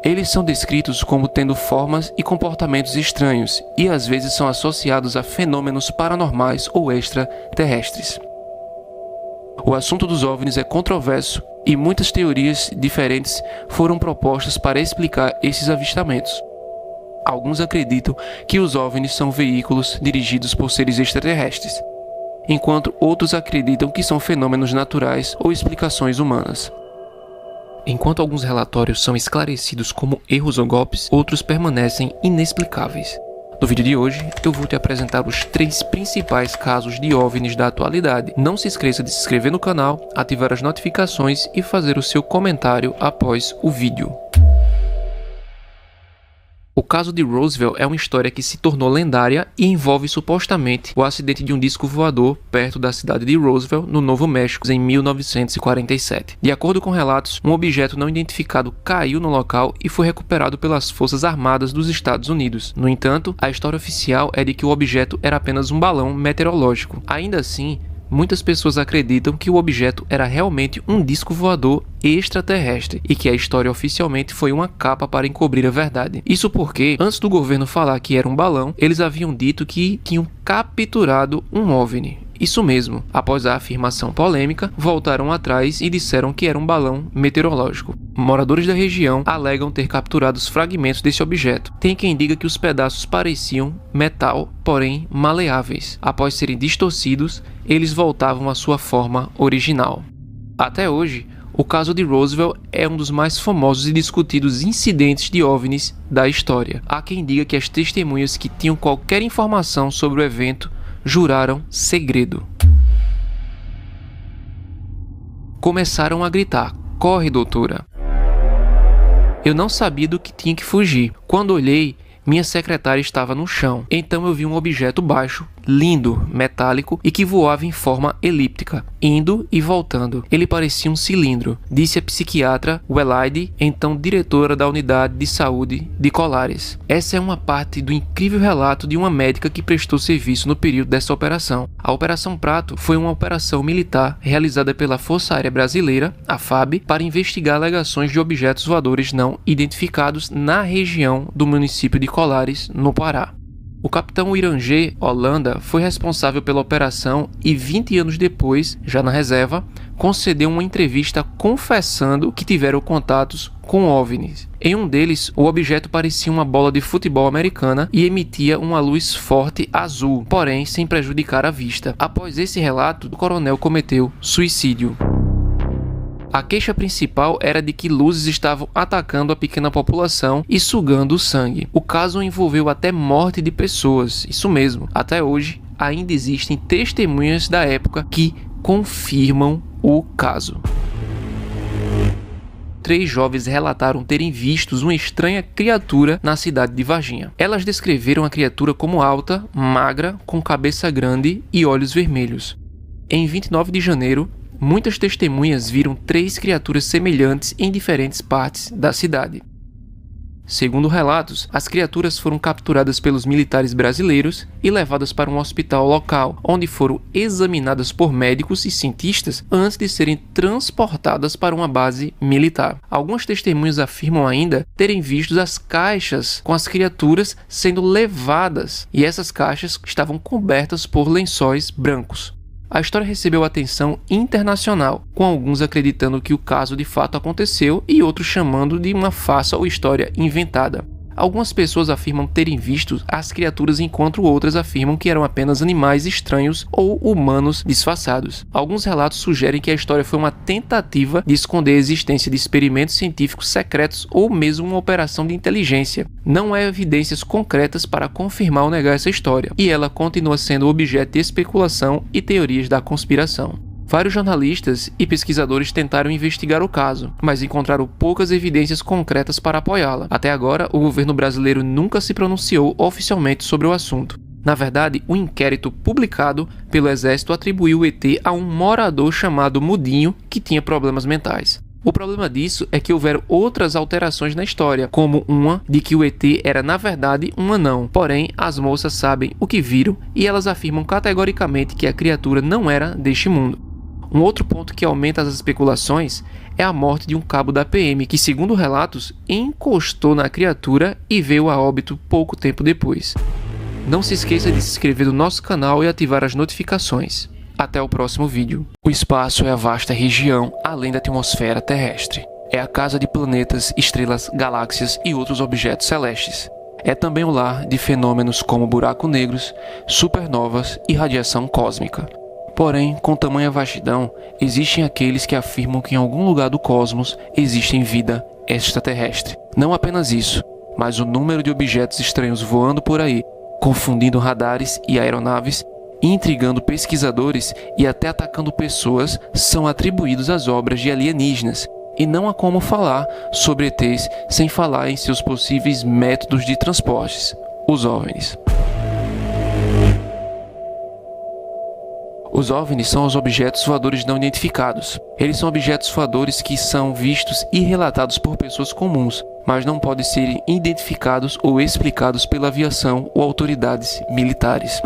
Eles são descritos como tendo formas e comportamentos estranhos e às vezes são associados a fenômenos paranormais ou extraterrestres. O assunto dos OVNIs é controverso e muitas teorias diferentes foram propostas para explicar esses avistamentos. Alguns acreditam que os OVNIs são veículos dirigidos por seres extraterrestres, enquanto outros acreditam que são fenômenos naturais ou explicações humanas. Enquanto alguns relatórios são esclarecidos como erros ou golpes, outros permanecem inexplicáveis. No vídeo de hoje, eu vou te apresentar os 3 principais casos de OVNIs da atualidade. Não se esqueça de se inscrever no canal, ativar as notificações e fazer o seu comentário após o vídeo. O caso de Roswell é uma história que se tornou lendária e envolve supostamente o acidente de um disco voador perto da cidade de Roswell, no Novo México, em 1947. De acordo com relatos, um objeto não identificado caiu no local e foi recuperado pelas Forças Armadas dos Estados Unidos. No entanto, a história oficial é de que o objeto era apenas um balão meteorológico. Ainda assim, muitas pessoas acreditam que o objeto era realmente um disco voador extraterrestre e que a história oficialmente foi uma capa para encobrir a verdade. Isso porque, antes do governo falar que era um balão, eles haviam dito que tinham capturado um OVNI. Isso mesmo, após a afirmação polêmica, voltaram atrás e disseram que era um balão meteorológico. Moradores da região alegam ter capturado os fragmentos desse objeto. Tem quem diga que os pedaços pareciam metal, porém maleáveis. Após serem distorcidos, eles voltavam à sua forma original. Até hoje, o caso de Roswell é um dos mais famosos e discutidos incidentes de OVNIs da história. Há quem diga que as testemunhas que tinham qualquer informação sobre o evento juraram segredo. Começaram a gritar: "Corre, doutora!" Eu não sabia do que tinha que fugir. Quando olhei, minha secretária estava no chão. Então eu vi um objeto baixo, lindo, metálico e que voava em forma elíptica, indo e voltando. Ele parecia um cilindro, disse a psiquiatra Welaide, então diretora da unidade de saúde de Colares. Essa é uma parte do incrível relato de uma médica que prestou serviço no período dessa operação. A Operação Prato foi uma operação militar realizada pela Força Aérea Brasileira, a FAB, para investigar alegações de objetos voadores não identificados na região do município de Colares, no Pará. O capitão Irangê Holanda foi responsável pela operação e 20 anos depois, já na reserva, concedeu uma entrevista confessando que tiveram contatos com OVNIs. Em um deles, o objeto parecia uma bola de futebol americana e emitia uma luz forte azul, porém sem prejudicar a vista. Após esse relato, o coronel cometeu suicídio. A queixa principal era de que luzes estavam atacando a pequena população e sugando o sangue. O caso envolveu até morte de pessoas, isso mesmo. Até hoje, ainda existem testemunhas da época que confirmam o caso. 3 jovens relataram terem visto uma estranha criatura na cidade de Varginha. Elas descreveram a criatura como alta, magra, com cabeça grande e olhos vermelhos. Em 29 de janeiro, muitas testemunhas viram 3 criaturas semelhantes em diferentes partes da cidade. Segundo relatos, as criaturas foram capturadas pelos militares brasileiros e levadas para um hospital local, onde foram examinadas por médicos e cientistas antes de serem transportadas para uma base militar. Algumas testemunhas afirmam ainda terem visto as caixas com as criaturas sendo levadas, e essas caixas estavam cobertas por lençóis brancos. A história recebeu atenção internacional, com alguns acreditando que o caso de fato aconteceu e outros chamando de uma farsa ou história inventada. Algumas pessoas afirmam terem visto as criaturas, enquanto outras afirmam que eram apenas animais estranhos ou humanos disfarçados. Alguns relatos sugerem que a história foi uma tentativa de esconder a existência de experimentos científicos secretos ou mesmo uma operação de inteligência. Não há evidências concretas para confirmar ou negar essa história, e ela continua sendo objeto de especulação e teorias da conspiração. Vários jornalistas e pesquisadores tentaram investigar o caso, mas encontraram poucas evidências concretas para apoiá-la. Até agora, o governo brasileiro nunca se pronunciou oficialmente sobre o assunto. Na verdade, um inquérito publicado pelo Exército atribuiu o ET a um morador chamado Mudinho que tinha problemas mentais. O problema disso é que houveram outras alterações na história, como uma de que o ET era na verdade um anão. Porém, as moças sabem o que viram e elas afirmam categoricamente que a criatura não era deste mundo. Um outro ponto que aumenta as especulações é a morte de um cabo da PM que, segundo relatos, encostou na criatura e veio a óbito pouco tempo depois. Não se esqueça de se inscrever no nosso canal e ativar as notificações. Até o próximo vídeo. O espaço é a vasta região além da atmosfera terrestre. É a casa de planetas, estrelas, galáxias e outros objetos celestes. É também o lar de fenômenos como buracos negros, supernovas e radiação cósmica. Porém, com tamanha vastidão, existem aqueles que afirmam que em algum lugar do cosmos existe vida extraterrestre. Não apenas isso, mas o número de objetos estranhos voando por aí, confundindo radares e aeronaves, intrigando pesquisadores e até atacando pessoas, são atribuídos às obras de alienígenas. E não há como falar sobre ETs sem falar em seus possíveis métodos de transportes, os OVNIs. Os OVNIs são os objetos voadores não identificados. Eles são objetos voadores que são vistos e relatados por pessoas comuns, mas não podem ser identificados ou explicados pela aviação ou autoridades militares.